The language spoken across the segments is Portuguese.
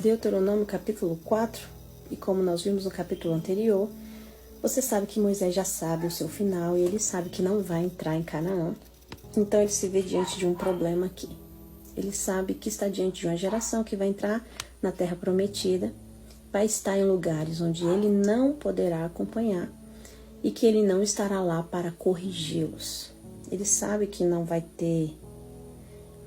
Deuteronômio capítulo 4, e como nós vimos no capítulo anterior, você sabe que Moisés já sabe o seu final e ele sabe que não vai entrar em Canaã. Então ele se vê diante de um problema aqui. Ele sabe que está diante de uma geração que vai entrar na terra prometida, vai estar em lugares onde ele não poderá acompanhar e que ele não estará lá para corrigi-los. Ele sabe que não vai ter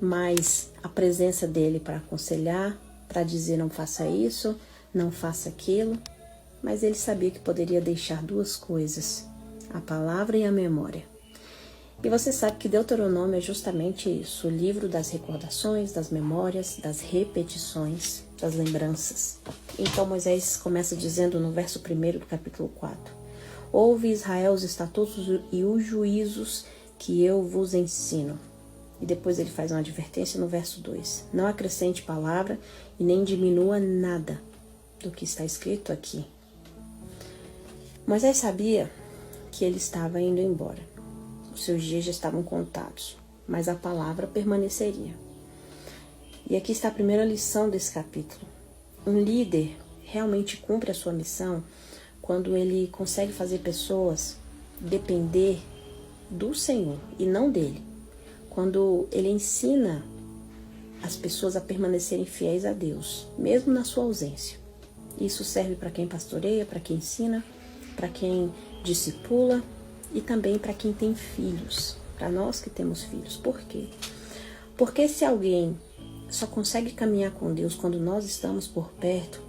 mais a presença dele para aconselhar, para dizer não faça isso, não faça aquilo, mas ele sabia que poderia deixar duas coisas, a palavra e a memória. E você sabe que Deuteronômio é justamente isso, o livro das recordações, das memórias, das repetições, das lembranças. Então Moisés começa dizendo no verso 1 do capítulo 4, ouve Israel os estatutos e os juízos que eu vos ensino. E depois ele faz uma advertência no verso 2. Não acrescente palavra e nem diminua nada do que está escrito aqui. Moisés sabia que ele estava indo embora. Os seus dias já estavam contados, mas a palavra permaneceria. E aqui está a primeira lição desse capítulo. Um líder realmente cumpre a sua missão quando ele consegue fazer pessoas depender do Senhor e não dele. Quando ele ensina as pessoas a permanecerem fiéis a Deus, mesmo na sua ausência. Isso serve para quem pastoreia, para quem ensina, para quem discipula e também para quem tem filhos, para nós que temos filhos. Por quê? Porque se alguém só consegue caminhar com Deus quando nós estamos por perto,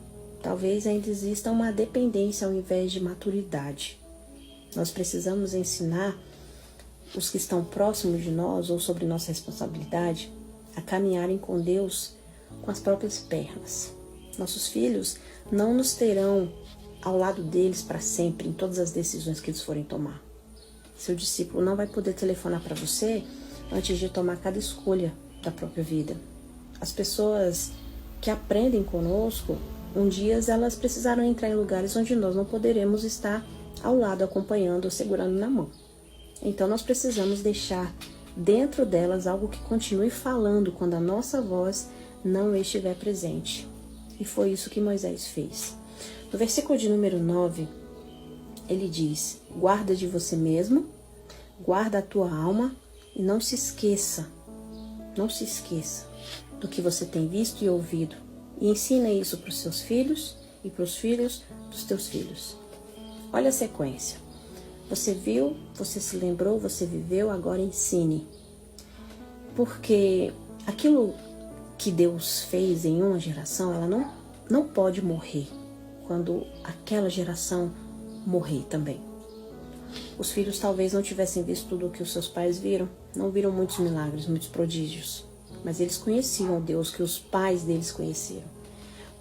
talvez ainda exista uma dependência ao invés de maturidade. Nós precisamos ensinar os que estão próximos de nós ou sobre nossa responsabilidade a caminharem com Deus com as próprias pernas. Nossos filhos não nos terão ao lado deles para sempre em todas as decisões que eles forem tomar. Seu discípulo não vai poder telefonar para você antes de tomar cada escolha da própria vida. As pessoas que aprendem conosco, um dia elas precisarão entrar em lugares onde nós não poderemos estar ao lado, acompanhando ou segurando na mão. Então nós precisamos deixar dentro delas algo que continue falando quando a nossa voz não estiver presente. E foi isso que Moisés fez. No versículo de número 9, ele diz, guarda de você mesmo, guarda a tua alma e não se esqueça do que você tem visto e ouvido. E ensina isso para os seus filhos e para os filhos dos teus filhos. Olha a sequência. Você viu, você se lembrou, você viveu, agora ensine. Porque aquilo que Deus fez em uma geração, ela não pode morrer quando aquela geração morrer também. Os filhos talvez não tivessem visto tudo o que os seus pais viram, não viram muitos milagres, muitos prodígios, mas eles conheciam o Deus que os pais deles conheceram.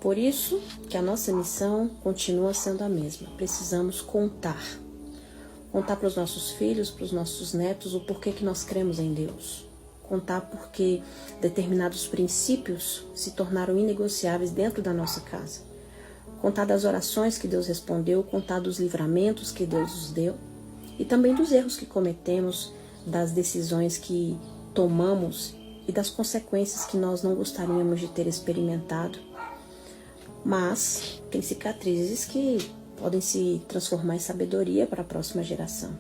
Por isso que a nossa missão continua sendo a mesma. Precisamos contar para os nossos filhos, para os nossos netos, o porquê que nós cremos em Deus. Contar porque determinados princípios se tornaram inegociáveis dentro da nossa casa. Contar das orações que Deus respondeu, contar dos livramentos que Deus nos deu e também dos erros que cometemos, das decisões que tomamos e das consequências que nós não gostaríamos de ter experimentado. Mas tem cicatrizes que podem se transformar em sabedoria para a próxima geração.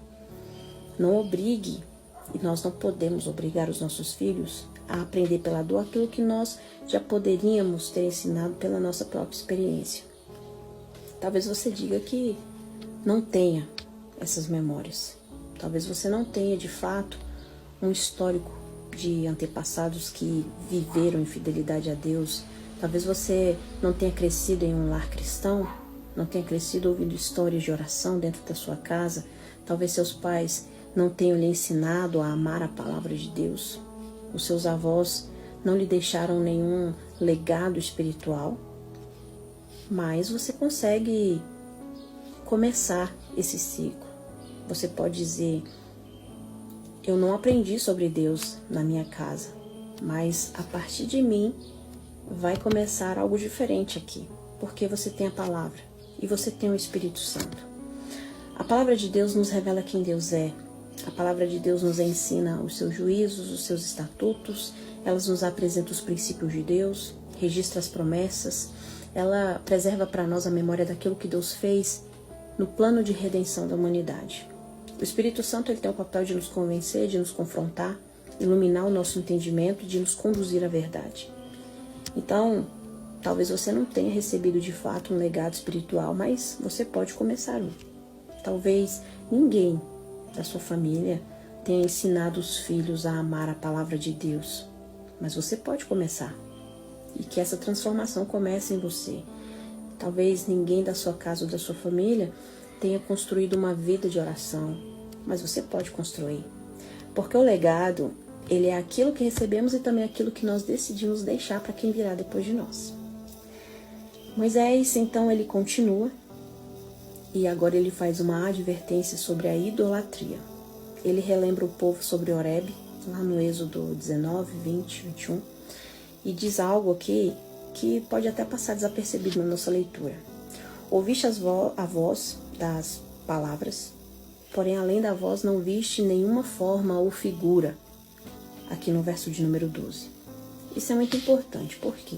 Não obrigue, e nós não podemos obrigar os nossos filhos a aprender pela dor aquilo que nós já poderíamos ter ensinado pela nossa própria experiência. Talvez você diga que não tenha essas memórias. Talvez você não tenha, de fato, um histórico de antepassados que viveram em fidelidade a Deus. Talvez você não tenha crescido em um lar cristão, não tenha crescido ouvindo histórias de oração dentro da sua casa. Talvez seus pais não tenham lhe ensinado a amar a palavra de Deus. Os seus avós não lhe deixaram nenhum legado espiritual. Mas você consegue começar esse ciclo. Você pode dizer, eu não aprendi sobre Deus na minha casa, mas a partir de mim vai começar algo diferente aqui, porque você tem a palavra e você tem o Espírito Santo. A palavra de Deus nos revela quem Deus é. A palavra de Deus nos ensina os seus juízos, os seus estatutos, elas nos apresentam os princípios de Deus, registra as promessas ela preserva para nós a memória daquilo que Deus fez no plano de redenção da humanidade. O Espírito Santo ele tem o papel de nos convencer, de nos confrontar, iluminar o nosso entendimento, de nos conduzir à verdade. Então, talvez você não tenha recebido de fato um legado espiritual, mas você pode começar um. Talvez ninguém da sua família tenha ensinado os filhos a amar a palavra de Deus, mas você pode começar. E que essa transformação comece em você. Talvez ninguém da sua casa ou da sua família tenha construído uma vida de oração, mas você pode construir. Porque o legado, ele é aquilo que recebemos e também aquilo que nós decidimos deixar para quem virá depois de nós. Moisés, então, ele continua e agora ele faz uma advertência sobre a idolatria. Ele relembra o povo sobre Horebe, lá no Êxodo 19, 20, 21, e diz algo aqui que pode até passar desapercebido na nossa leitura. Ouviste a voz das palavras, porém além da voz não viste nenhuma forma ou figura, aqui no verso de número 12. Isso é muito importante, por quê?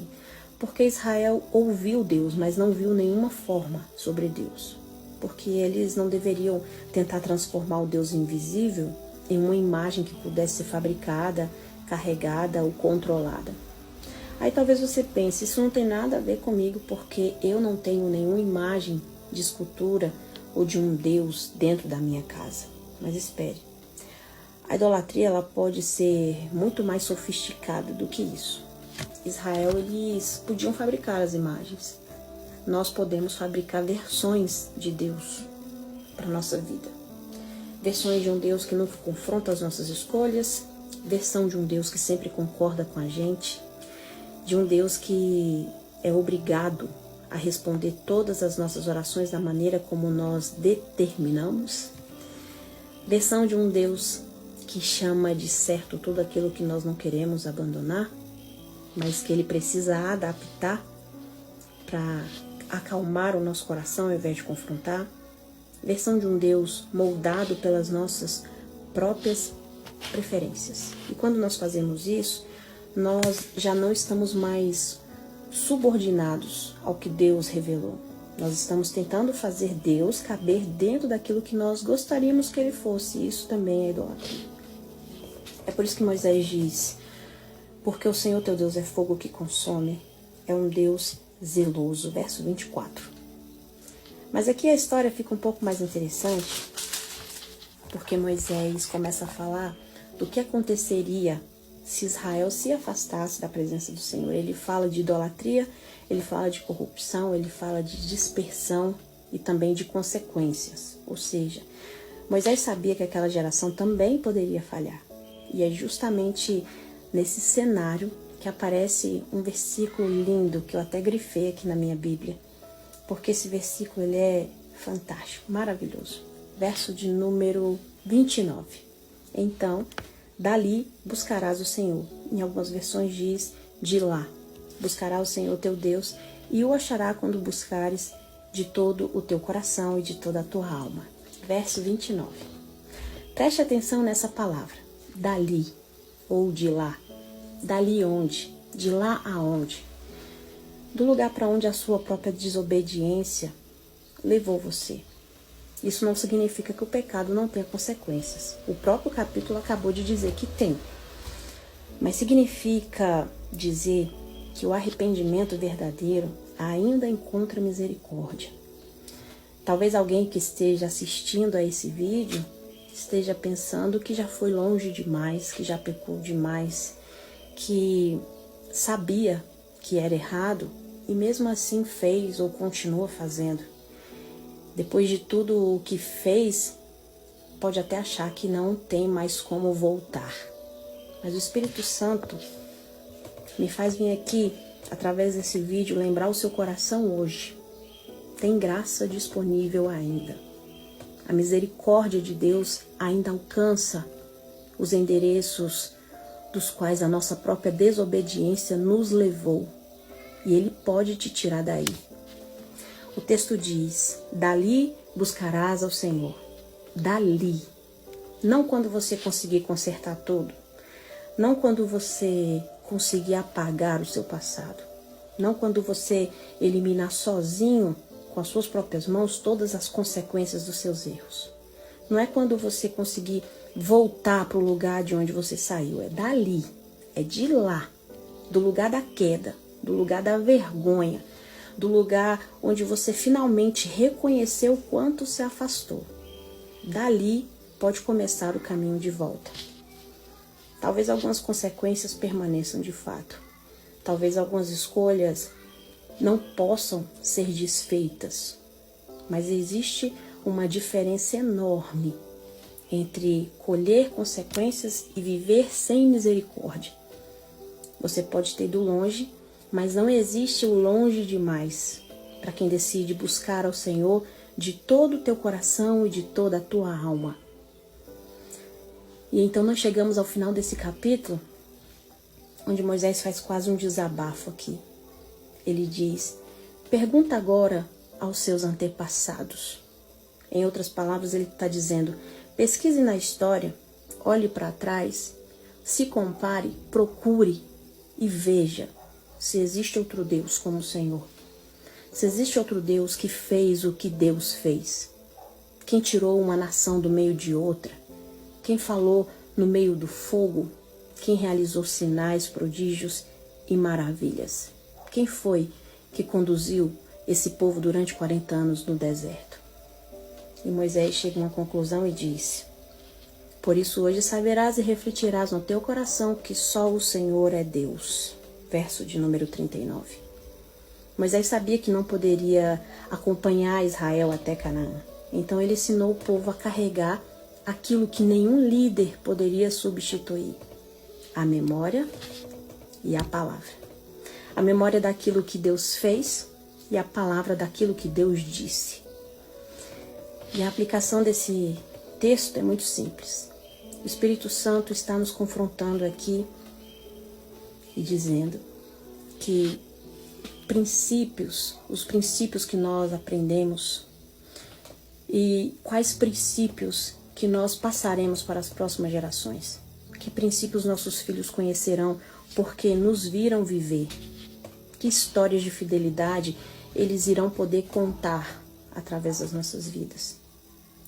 Porque Israel ouviu Deus, mas não viu nenhuma forma sobre Deus. Porque eles não deveriam tentar transformar o Deus invisível em uma imagem que pudesse ser fabricada, carregada ou controlada. Aí talvez você pense, isso não tem nada a ver comigo porque eu não tenho nenhuma imagem de escultura ou de um Deus dentro da minha casa. Mas espere, a idolatria ela pode ser muito mais sofisticada do que isso. Israel, eles podiam fabricar as imagens. Nós podemos fabricar versões de Deus para a nossa vida. Versões de um Deus que não confronta as nossas escolhas, versão de um Deus que sempre concorda com a gente, de um Deus que é obrigado a responder todas as nossas orações da maneira como nós determinamos. Versão de um Deus que chama de certo tudo aquilo que nós não queremos abandonar, mas que Ele precisa adaptar para acalmar o nosso coração ao invés de confrontar. Versão de um Deus moldado pelas nossas próprias preferências. E quando nós fazemos isso, nós já não estamos mais subordinados ao que Deus revelou. Nós estamos tentando fazer Deus caber dentro daquilo que nós gostaríamos que Ele fosse. Isso também é idolatria. É por isso que Moisés diz, porque o Senhor teu Deus é fogo que consome, é um Deus zeloso. Verso 24. Mas aqui a história fica um pouco mais interessante, porque Moisés começa a falar do que aconteceria se Israel se afastasse da presença do Senhor. Ele fala de idolatria, ele fala de corrupção, ele fala de dispersão e também de consequências. Ou seja, Moisés sabia que aquela geração também poderia falhar. E é justamente nesse cenário que aparece um versículo lindo que eu até grifei aqui na minha Bíblia, porque esse versículo ele é fantástico, maravilhoso. Verso de número 29. Então, dali buscarás o Senhor. Em algumas versões diz, de lá. Buscará o Senhor teu Deus e o achará quando buscares de todo o teu coração e de toda a tua alma. Verso 29. Preste atenção nessa palavra. Dali ou de lá. Dali onde? De lá aonde? Do lugar para onde a sua própria desobediência levou você. Isso não significa que o pecado não tenha consequências. O próprio capítulo acabou de dizer que tem. Mas significa dizer que o arrependimento verdadeiro ainda encontra misericórdia. Talvez alguém que esteja assistindo a esse vídeo esteja pensando que já foi longe demais, que já pecou demais, que sabia que era errado e mesmo assim fez ou continua fazendo. Depois de tudo o que fez, pode até achar que não tem mais como voltar. Mas o Espírito Santo me faz vir aqui, através desse vídeo, lembrar o seu coração hoje. Tem graça disponível ainda. A misericórdia de Deus ainda alcança os endereços dos quais a nossa própria desobediência nos levou. E Ele pode te tirar daí. O texto diz, dali buscarás ao Senhor. Dali. Não quando você conseguir consertar tudo. Não quando você conseguir apagar o seu passado. Não quando você eliminar sozinho, com as suas próprias mãos, todas as consequências dos seus erros. Não é quando você conseguir voltar para o lugar de onde você saiu. É dali, é de lá, do lugar da queda, do lugar da vergonha, do lugar onde você finalmente reconheceu o quanto se afastou. Dali pode começar o caminho de volta. Talvez algumas consequências permaneçam de fato. Talvez algumas escolhas não possam ser desfeitas. Mas existe uma diferença enorme entre colher consequências e viver sem misericórdia. Você pode ter ido longe, mas não existe o longe demais para quem decide buscar ao Senhor de todo o teu coração e de toda a tua alma. E então nós chegamos ao final desse capítulo, onde Moisés faz quase um desabafo aqui. Ele diz: pergunta agora aos seus antepassados. Em outras palavras, ele está dizendo: pesquise na história, olhe para trás, se compare, procure e veja se existe outro Deus como o Senhor. Se existe outro Deus que fez o que Deus fez. Quem tirou uma nação do meio de outra. Quem falou no meio do fogo. Quem realizou sinais, prodígios e maravilhas. Quem foi que conduziu esse povo durante 40 anos no deserto? E Moisés chega a uma conclusão e diz: por isso hoje saberás e refletirás no teu coração que só o Senhor é Deus. Verso de número 39. Moisés sabia que não poderia acompanhar Israel até Canaã. Então ele ensinou o povo a carregar aquilo que nenhum líder poderia substituir: a memória e a palavra. A memória daquilo que Deus fez e a palavra daquilo que Deus disse. E a aplicação desse texto é muito simples. O Espírito Santo está nos confrontando aqui e dizendo que os princípios que nós aprendemos e quais princípios que nós passaremos para as próximas gerações. Que princípios nossos filhos conhecerão porque nos viram viver. Que histórias de fidelidade eles irão poder contar através das nossas vidas.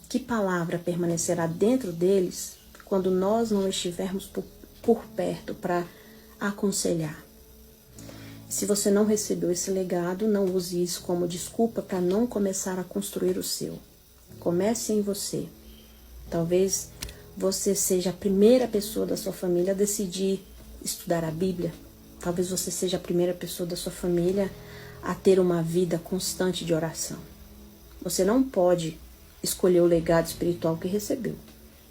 Que palavra permanecerá dentro deles quando nós não estivermos por perto para aconselhar. Se você não recebeu esse legado, não use isso como desculpa para não começar a construir o seu. Comece em você. Talvez você seja a primeira pessoa da sua família a decidir estudar a Bíblia. Talvez você seja a primeira pessoa da sua família a ter uma vida constante de oração. Você não pode escolher o legado espiritual que recebeu,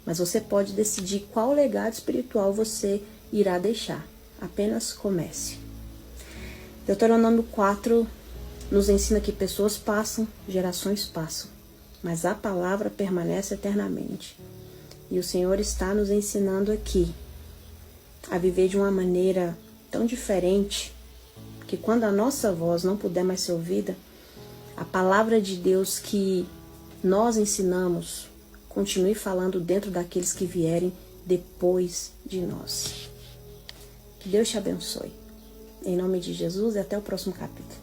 mas você pode decidir qual legado espiritual você irá deixar. Apenas comece. Deuteronômio 4 nos ensina que pessoas passam, gerações passam, mas a palavra permanece eternamente. E o Senhor está nos ensinando aqui a viver de uma maneira tão diferente que quando a nossa voz não puder mais ser ouvida, a palavra de Deus que nós ensinamos continue falando dentro daqueles que vierem depois de nós. Que Deus te abençoe. Em nome de Jesus e até o próximo capítulo.